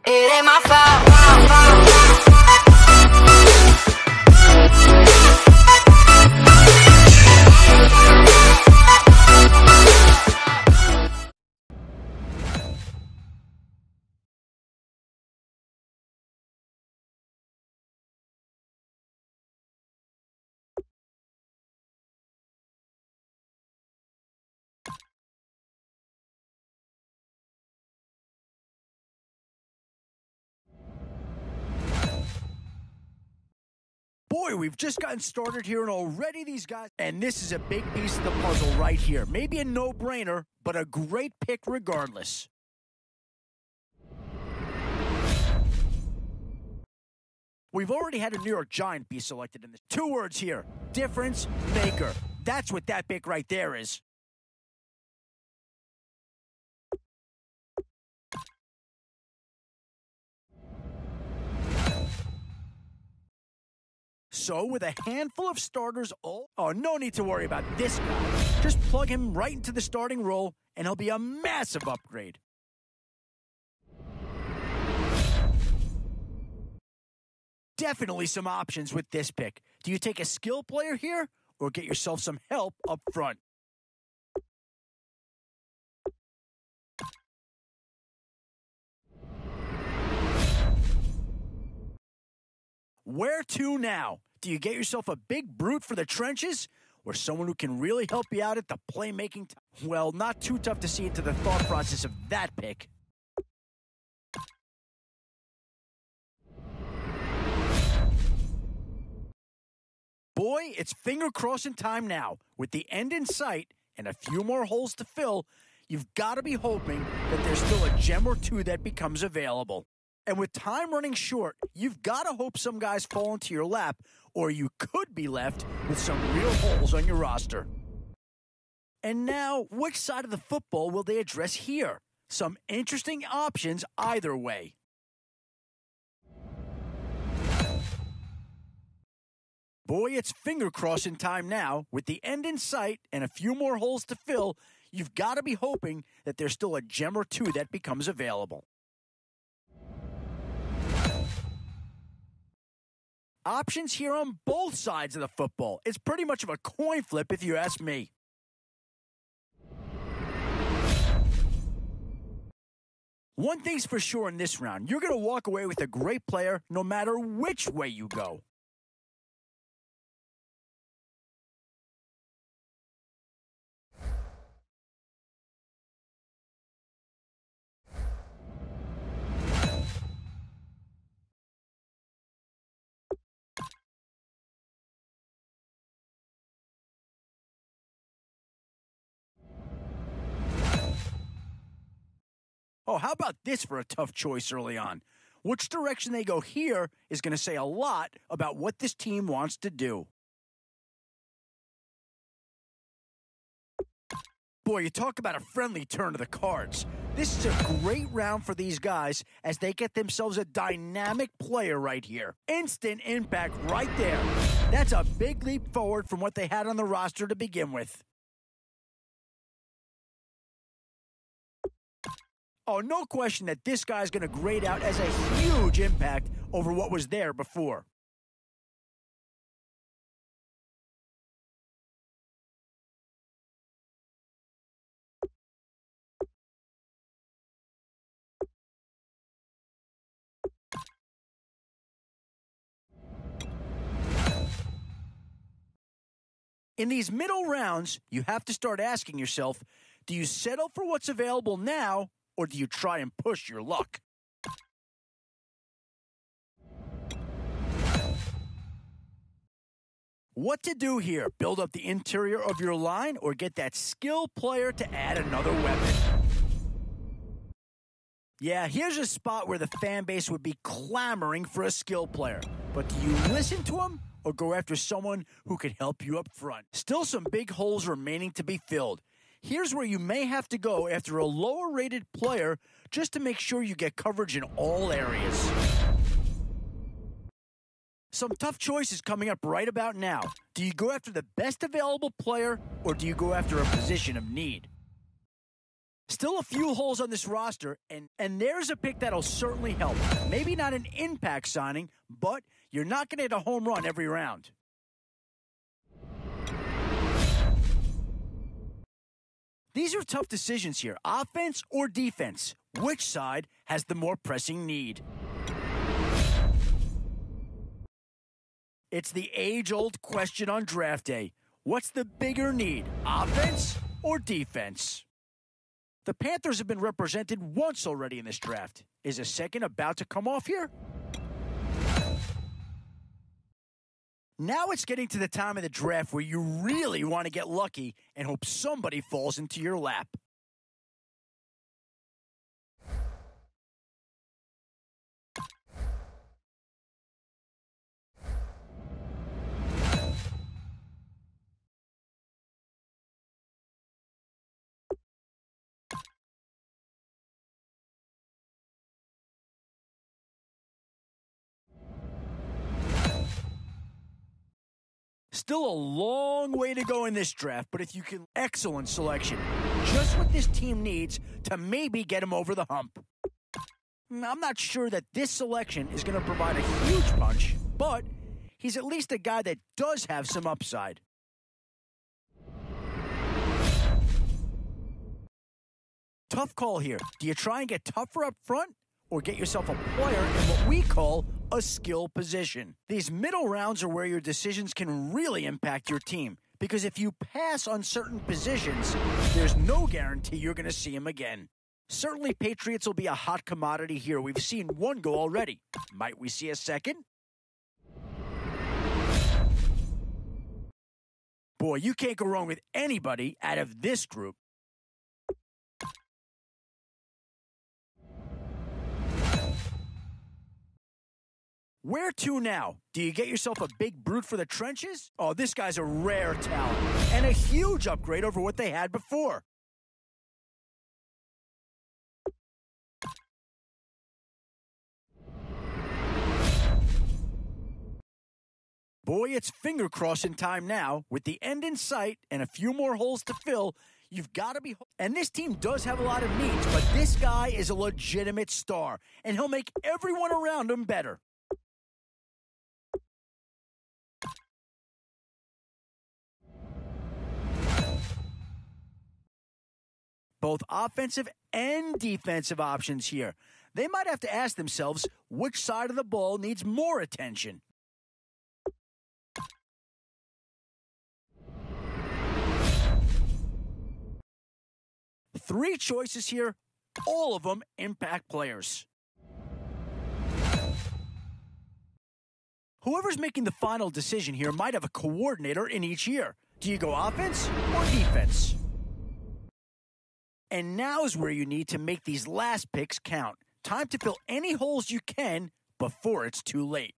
It ain't my fault. Boy, we've just gotten started here, and already these guys... And this is a big piece of the puzzle right here. Maybe a no-brainer, but a great pick regardless. We've already had a New York Giant be selected in this. 2 words here. Difference maker. That's what that pick right there is. So, with a handful of starters, no need to worry about this guy. Just plug him right into the starting role, and he'll be a massive upgrade. Definitely some options with this pick. Do you take a skill player here, or get yourself some help up front? Where to now? Do you get yourself a big brute for the trenches, or someone who can really help you out at the playmaking time? Well, not too tough to see into the thought process of that pick. Boy, it's finger-crossing time now. With the end in sight and a few more holes to fill, you've got to be hoping that there's still a gem or two that becomes available. And with time running short, you've got to hope some guys fall into your lap, or you could be left with some real holes on your roster. And now, which side of the football will they address here? Some interesting options either way. Boy, it's finger-crossing time now. With the end in sight and a few more holes to fill, you've got to be hoping that there's still a gem or two that becomes available. Options here on both sides of the football. It's pretty much of a coin flip if you ask me. One thing's for sure in this round, you're going to walk away with a great player no matter which way you go. Oh, how about this for a tough choice early on? Which direction they go here is going to say a lot about what this team wants to do. Boy, you talk about a friendly turn of the cards. This is a great round for these guys as they get themselves a dynamic player right here. Instant impact right there. That's a big leap forward from what they had on the roster to begin with. Oh, no question that this guy's going to grade out as a huge impact over what was there before. In these middle rounds, you have to start asking yourself, do you settle for what's available now, or do you try and push your luck? What to do here? Build up the interior of your line or get that skill player to add another weapon? Yeah, here's a spot where the fan base would be clamoring for a skill player. But do you listen to them or go after someone who can help you up front? Still some big holes remaining to be filled. Here's where you may have to go after a lower-rated player just to make sure you get coverage in all areas. Some tough choices coming up right about now. Do you go after the best available player, or do you go after a position of need? Still a few holes on this roster, and there's a pick that'll certainly help. Maybe not an impact signing, but you're not going to hit a home run every round. These are tough decisions here. Offense or defense? Which side has the more pressing need? It's the age-old question on draft day. What's the bigger need, offense or defense? The Panthers have been represented once already in this draft. Is a second about to come off here? Now it's getting to the time of the draft where you really want to get lucky and hope somebody falls into your lap. Still a long way to go in this draft, but if you can, excellent selection. Just what this team needs to maybe get him over the hump. I'm not sure that this selection is going to provide a huge punch, but he's at least a guy that does have some upside. Tough call here. Do you try and get tougher up front or get yourself a player in what we call a skill position? These middle rounds are where your decisions can really impact your team, because if you pass on certain positions, there's no guarantee you're going to see them again. Certainly Patriots will be a hot commodity here. We've seen one go already. Might we see a second? Boy, you can't go wrong with anybody out of this group. Where to now? Do you get yourself a big brute for the trenches? Oh, this guy's a rare talent and a huge upgrade over what they had before. Boy, it's finger crossing time now. With the end in sight and a few more holes to fill, you've got to be... And this team does have a lot of needs, but this guy is a legitimate star, and he'll make everyone around him better. Both offensive and defensive options here. They might have to ask themselves which side of the ball needs more attention. Three choices here, all of them impact players. Whoever's making the final decision here might have a coordinator in each year. Do you go offense or defense? And now's where you need to make these last picks count. Time to fill any holes you can before it's too late.